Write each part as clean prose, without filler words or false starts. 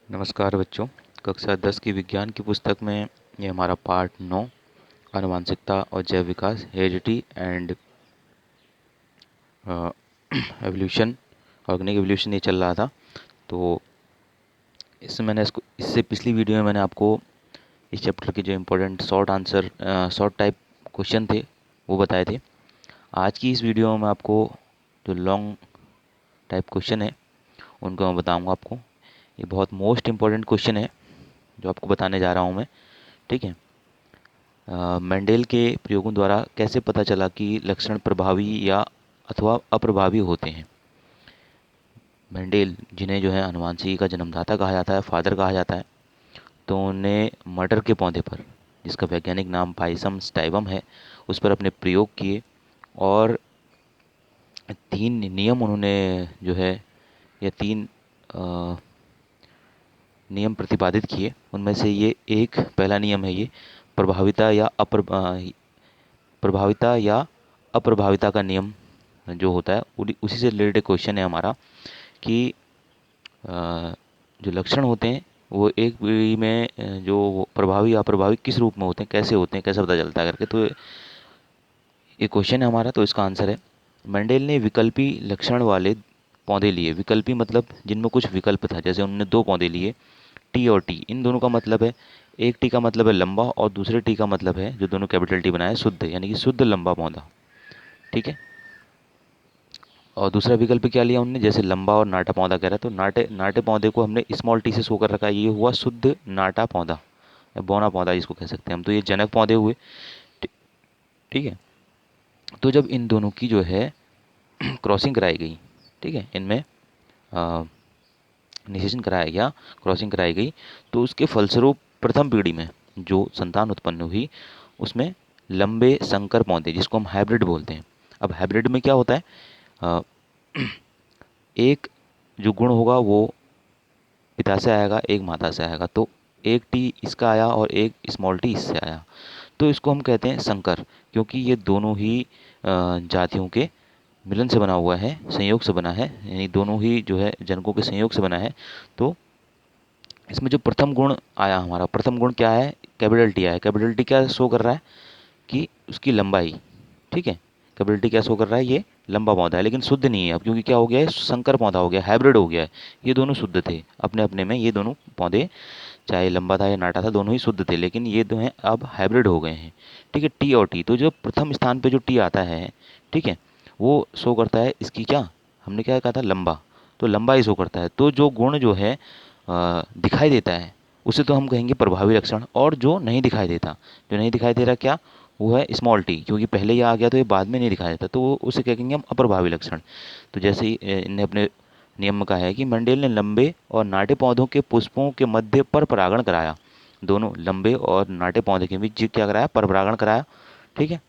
नमस्कार बच्चों। कक्षा 10 की विज्ञान की पुस्तक में ये हमारा पार्ट 9 आनुवांशिकता और जैव विकास heredity and evolution organic evolution ये चल रहा था। तो इससे पिछली वीडियो में मैंने आपको इस चैप्टर के जो इम्पोर्टेंट शॉर्ट टाइप क्वेश्चन थे वो बताए थे। आज की इस वीडियो में आपको जो लॉन्ग टाइप क्वेश्चन है उनको मैं बताऊँगा आपको। ये बहुत मोस्ट इम्पॉर्टेंट क्वेश्चन है जो आपको बताने जा रहा हूँ मैं। ठीक है। मेंडेल के प्रयोगों द्वारा कैसे पता चला कि लक्षण प्रभावी या अथवा अप्रभावी होते हैं। मेंडेल जिन्हें जो है आनुवंशिकी का जन्मदाता कहा जाता है, फादर कहा जाता है, तो उन्हें मटर के पौधे पर, जिसका वैज्ञानिक नाम पाइसम स्टाइवम है, उस पर अपने प्रयोग किए और 3 नियम उन्होंने जो है या 3 नियम प्रतिपादित किए। उनमें से ये एक पहला नियम है, ये प्रभाविता या अप्रभाविता का नियम जो होता है उसी से रिलेटेड क्वेश्चन है हमारा कि जो लक्षण होते हैं वो एक पीढ़ी में जो प्रभावी या अप्रभावी किस रूप में होते हैं, कैसे होते हैं, कैसे पता चलता है करके। तो ये क्वेश्चन है हमारा। तो इसका आंसर है, मेंडेल ने विकल्पी लक्षण वाले पौधे लिए। विकल्पी मतलब जिनमें कुछ विकल्प था। जैसे उन्होंने 2 पौधे लिए, टी और टी। इन दोनों का मतलब है, एक टी का मतलब है लंबा और दूसरे टी का मतलब है, जो दोनों कैपिटल टी बनाए, शुद्ध, यानी कि शुद्ध लंबा पौधा। ठीक है। और दूसरा विकल्प क्या लिया उनने, जैसे लंबा और नाटा पौधा कह रहा है, तो नाटे नाटे पौधे को हमने स्मॉल टी से शो कर रखा है, ये हुआ शुद्ध नाटा पौधा या बौना पौधा जिसको कह सकते हैं हम। तो ये जनक पौधे हुए। ठीक है। तो जब इन दोनों की जो है क्रॉसिंग कराई गई, ठीक है, इनमें निषेचन कराया गया, क्रॉसिंग कराई गई, तो उसके फलस्वरूप प्रथम पीढ़ी में जो संतान उत्पन्न हुई उसमें लंबे संकर पौधे, जिसको हम हाइब्रिड बोलते हैं। अब हाइब्रिड में क्या होता है, अ, एक जो गुण होगा वो पिता से आएगा, एक माता से आएगा। तो एक टी इसका आया और एक स्मॉल टी इससे आया, तो इसको हम कहते हैं संकर, क्योंकि ये दोनों ही जातियों के मिलन से बना हुआ है, संयोग से बना है, यानी दोनों ही जो है जनकों के संयोग से बना है। तो इसमें जो प्रथम गुण आया, हमारा प्रथम गुण क्या है, कैपिटल टी आया। कैपिटल टी क्या शो कर रहा है कि उसकी लंबाई, ठीक है, कैपिटल टी क्या शो कर रहा है, ये लंबा पौधा है, लेकिन शुद्ध नहीं है अब, क्योंकि क्या हो गया है, संकर पौधा हो गया, हाइब्रिड हो गया है। ये दोनों शुद्ध थे अपने अपने में, ये दोनों पौधे चाहे लंबा था या नाटा था, दोनों ही शुद्ध थे, लेकिन ये दो हैं अब हाइब्रिड हो गए हैं। ठीक है। टी और टी, तो जो प्रथम स्थान पे जो टी आता है, ठीक है, वो शो करता है इसकी क्या, हमने क्या कहा था, लंबा, तो लंबा ही शो करता है। तो जो गुण जो है दिखाई देता है उसे तो हम कहेंगे प्रभावी लक्षण। और जो नहीं दिखाई देता, जो नहीं दिखाई दे रहा क्या, वो है स्मॉल टी, क्योंकि पहले ही आ गया तो ये बाद में नहीं दिखाई देता, तो उसे क्या कहेंगे हम, अप्रभावी लक्षण। तो जैसे ही इन्हें अपने नियम में कहा है कि मंडेल ने लंबे और नाटे पौधों के पुष्पों के मध्य पर परागण कराया। दोनों लंबे और नाटे पौधे के बीच क्या कराया, पर परागण कराया। ठीक है।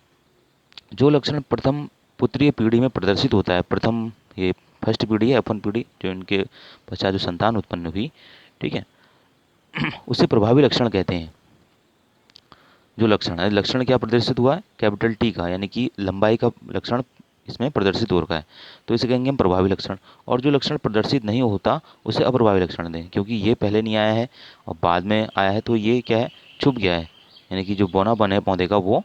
जो लक्षण प्रथम पुत्रीय पीढ़ी में प्रदर्शित होता है, प्रथम ये फर्स्ट पीढ़ी है, अपन पीढ़ी, जो इनके पश्चात जो संतान उत्पन्न हुई, ठीक है, उसे प्रभावी लक्षण कहते हैं। जो लक्षण है, लक्षण क्या प्रदर्शित हुआ है, कैपिटल टी का, यानी कि लंबाई का लक्षण इसमें प्रदर्शित हो रखा है, तो इसे कहेंगे हम प्रभावी लक्षण। और जो लक्षण प्रदर्शित नहीं होता उसे अप्रभावी लक्षण दें, क्योंकि ये पहले नहीं आया है और बाद में आया है, तो ये क्या है, छुप गया है, यानी कि जो बौनापन है पौधे का वो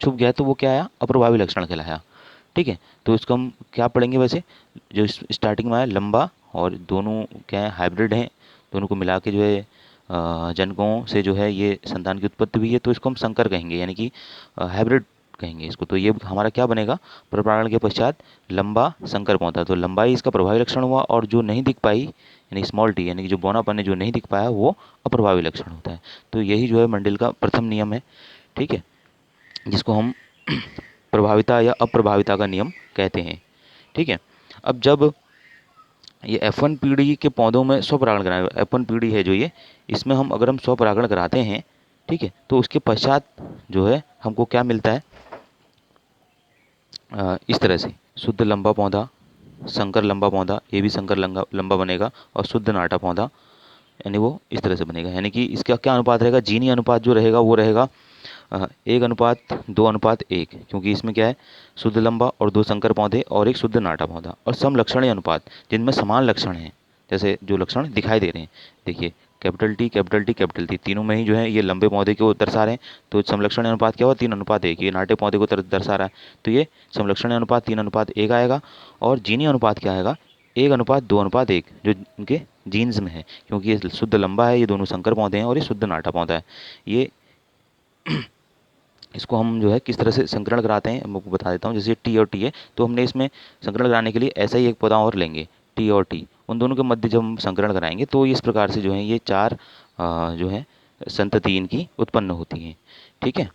छुप गया है, तो वो क्या आया, अप्रभावी लक्षण कहलाया। ठीक है। तो इसको हम क्या पढ़ेंगे वैसे, जो स्टार्टिंग में आया लंबा, और दोनों क्या है, हाइब्रिड हैं, दोनों को मिला के जो है जनकों से जो है ये संतान की उत्पत्ति हुई है, तो इसको हम संकर कहेंगे, यानी कि हाइब्रिड कहेंगे इसको। तो ये हमारा क्या बनेगा, प्रपरागण के पश्चात लंबा संकर पौधा। तो लंबाई इसका प्रभावी लक्षण हुआ, और जो नहीं दिख पाई यानी स्मॉल टी, यानी कि जो बौनापन है जो नहीं दिख पाया, वो अप्रभावी लक्षण होता है। तो यही जो है मंडेल का प्रथम नियम है। ठीक है, जिसको हम प्रभाविता या अप्रभाविता का नियम कहते हैं। ठीक है। अब जब ये F1 पीढ़ी के पौधों में स्वपरागण कराएं, F1 पीढ़ी है जो ये, इसमें हम अगर हम स्वपरागण कराते हैं, ठीक है, तो उसके पश्चात जो है हमको क्या मिलता है, इस तरह से शुद्ध लंबा पौधा, संकर लंबा पौधा, ये भी संकर लंबा बनेगा, और शुद्ध नाटा पौधा, यानी वो इस तरह से बनेगा। यानी कि इसका क्या अनुपात रहेगा, जीनी अनुपात जो रहेगा वो रहेगा 1:2:1, क्योंकि इसमें क्या है, शुद्ध लंबा और 2 संकर पौधे और एक शुद्ध नाटा पौधा, और सम लक्षणीय अनुपात, जिनमें समान लक्षण हैं, जैसे जो लक्षण दिखाई दे रहे हैं, देखिए capital T capital T capital T, तीनों में ही जो है ये लंबे पौधे को दर्शा रहे हैं। तो समलक्षण अनुपात क्या हुआ, 3:1, ये नाटे पौधे को दर्शा रहा है। तो ये समलक्षण अनुपात 3:1 आएगा। और जीनी अनुपात क्या आएगा, 1:2:1, जो इनके जीन्स में है, क्योंकि ये शुद्ध लंबा है, ये दोनों संकर पौधे हैं, और ये शुद्ध नाटा पौधा है। ये इसको हम जो है किस तरह से संकरण कराते हैं मैं आपको बता देता हूँ। जैसे टी और टी है, तो हमने इसमें संकरण कराने के लिए ऐसा ही एक पौधा और लेंगे, टी और टी, उन दोनों के मध्य जब हम संकरण कराएंगे तो इस प्रकार से जो है ये चार जो है संतति इनकी उत्पन्न होती हैं। ठीक है।